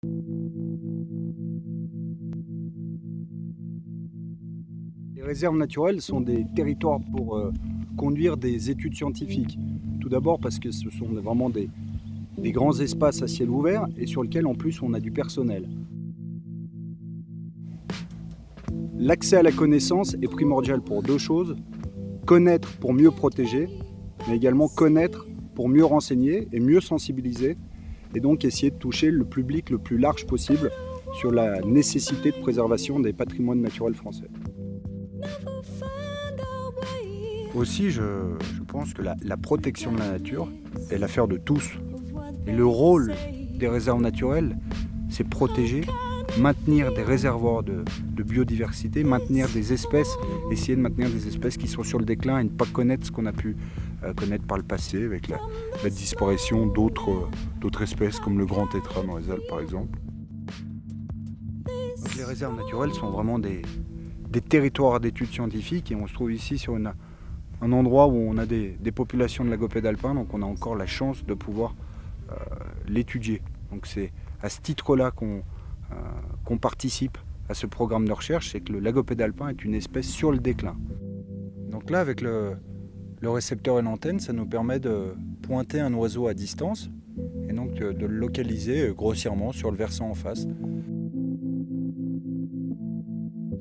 Les réserves naturelles sont des territoires pour conduire des études scientifiques. Tout d'abord parce que ce sont vraiment des grands espaces à ciel ouvert et sur lesquels en plus on a du personnel. L'accès à la connaissance est primordial pour deux choses: connaître pour mieux protéger, mais également connaître pour mieux renseigner et mieux sensibiliser, et donc essayer de toucher le public le plus large possible sur la nécessité de préservation des patrimoines naturels français. Aussi, je pense que la protection de la nature est l'affaire de tous. Et le rôle des réserves naturelles, c'est protéger, maintenir des réservoirs de biodiversité, maintenir des espèces, essayer de maintenir des espèces qui sont sur le déclin et ne pas connaître ce qu'on a pu connaître par le passé avec la disparition d'autres espèces comme le grand tétras dans les Alpes par exemple. Donc les réserves naturelles sont vraiment des territoires d'études scientifiques et on se trouve ici sur un endroit où on a des populations de lagopèdes alpins, donc on a encore la chance de pouvoir l'étudier. Donc c'est à ce titre-là qu'on participe à ce programme de recherche, c'est que le lagopède alpin est une espèce sur le déclin. Donc là, avec le récepteur et l'antenne, ça nous permet de pointer un oiseau à distance et donc de le localiser grossièrement sur le versant en face.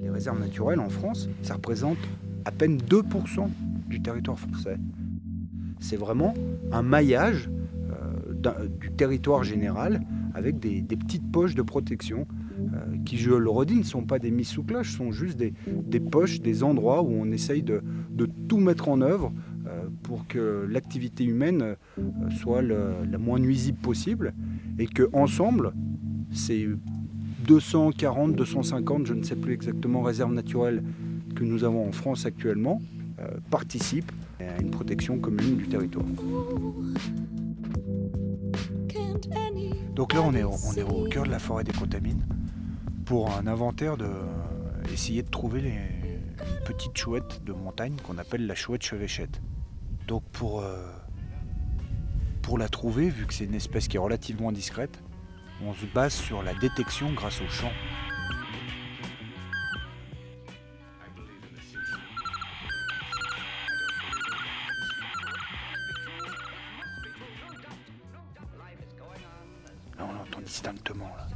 Les réserves naturelles en France, ça représente à peine 2% du territoire français. C'est vraiment un maillage du territoire général avec des petites poches de protection qui, je le redis, ne sont pas des mises sous cloche, sont juste des poches, des endroits où on essaye de tout mettre en œuvre pour que l'activité humaine soit la moins nuisible possible et qu'ensemble, ces 240, 250, je ne sais plus exactement, réserves naturelles que nous avons en France actuellement, participent à une protection commune du territoire. Donc là, on est au cœur de la forêt des Contamines pour un inventaire essayer de trouver une petite chouette de montagne qu'on appelle la chouette chevêchette. Donc pour la trouver, vu que c'est une espèce qui est relativement discrète, on se base sur la détection grâce au chant. Là, on l'entend distinctement. Là.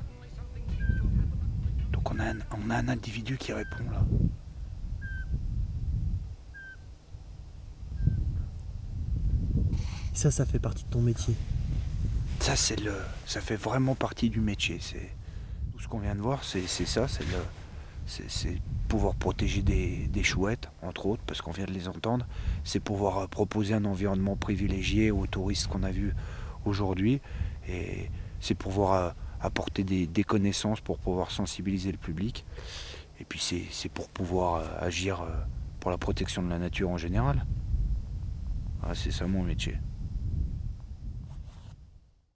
Donc on a un individu qui répond là. Ça fait partie de ton métier. Ça fait vraiment partie du métier. Tout ce qu'on vient de voir, c'est ça, c'est pouvoir protéger des chouettes, entre autres, parce qu'on vient de les entendre. C'est pouvoir proposer un environnement privilégié aux touristes qu'on a vus aujourd'hui. Et c'est pouvoir apporter des connaissances pour pouvoir sensibiliser le public. Et puis c'est pour pouvoir agir pour la protection de la nature en général. Ah, c'est ça mon métier.